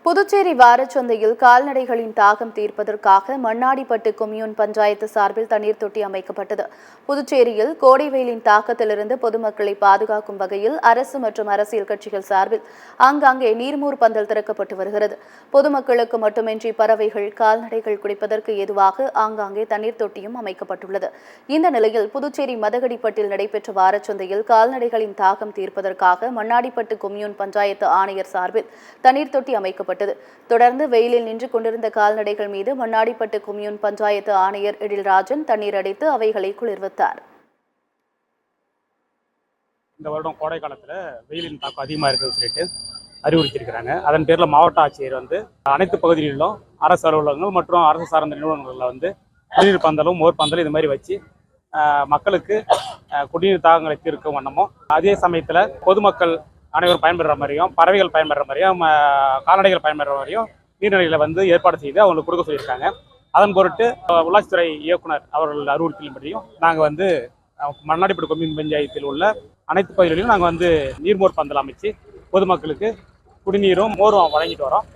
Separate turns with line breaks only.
புதுச்சேரி வாரச்சந்தையில் கால்நடைகளின் தாகம் தீர்ப்பதற்காக மண்ணாடிப்பட்டு கொம்யூன் பஞ்சாயத்து சார்பில் தண்ணீர் தொட்டி அமைக்கப்பட்டது. புதுச்சேரியில் கோடை வெயிலின் தாக்கத்திலிருந்து பொதுமக்களை பாதுகாக்கும் வகையில் அரசு மற்றும் அரசியல் கட்சிகள் சார்பில் ஆங்காங்கே நீர்மூர் பந்தல் திறக்கப்பட்டு வருகிறது. பொதுமக்களுக்கு மட்டுமின்றி பறவைகள், கால்நடைகள் குடிப்பதற்கு ஏதுவாக ஆங்காங்கே தண்ணீர் தொட்டியும் அமைக்கப்பட்டுள்ளது. இந்த நிலையில் புதுச்சேரி மதகடிப்பட்டில் நடைபெற்ற வாரச்சந்தையில் கால்நடைகளின் தாகம் தீர்ப்பதற்காக மண்ணாடிப்பட்டு கொம்யூன் பஞ்சாயத்து ஆணையர் சார்பில் தண்ணீர் தொட்டி அமைக்கப்பட்டது. தொடர்ந்து வெயிலில் நின்று கொண்டிருந்த கால்நடைகள் மீது மண்ணாடிப்பட்டு கொம்யூன் பஞ்சாயத்து ஆணையர் எழில்ராஜன் தண்ணீர் அடித்து அவைகளை குளிர்வித்தார்.
இந்த வருடம் கோடை காலத்தில் வெயிலின் தாக்கம் அதிகமாக இருக்குன்னு சொல்லிட்டு அறிவுறுத்தியிருக்கிறாங்க. அதன் பேரில் மாவட்ட ஆட்சியர் அனைத்து பகுதிகளிலும் அரசு அலுவலகங்கள் மற்றும் அரசு சார்ந்த நிறுவனங்களில் குடிநீர் பந்தலும் மோர் பந்தலும் இது மாதிரி வச்சு மக்களுக்கு குடிநீர் தாகங்களை தீர்க்கும் வண்ணமும், அதே சமயத்தில் பொதுமக்கள் அனைவரும் பயன்பெற மாதிரியும், பறவைகள் பயன்பெற மாதிரியும், கால்நடைகள் பயன்பெற மாதிரியும் நீர்நிலைகளை ஏற்பாடு செய்து அவங்களுக்கு கொடுக்க சொல்லியிருக்காங்க. அதன் பொருட்டு உள்ளாட்சித்துறை இயக்குனர் அவர்கள் அறிவுறுத்தலின்படியும் நாங்கள் மண்ணாடிப்பட்டு கொம்யூன் பஞ்சாயத்தில் உள்ள அனைத்து பகுதிகளிலும் நாங்கள் நீர்மோர் பந்தல் அமைச்சு பொதுமக்களுக்கு குடிநீரும் மோரும் வழங்கிட்டு வரோம்.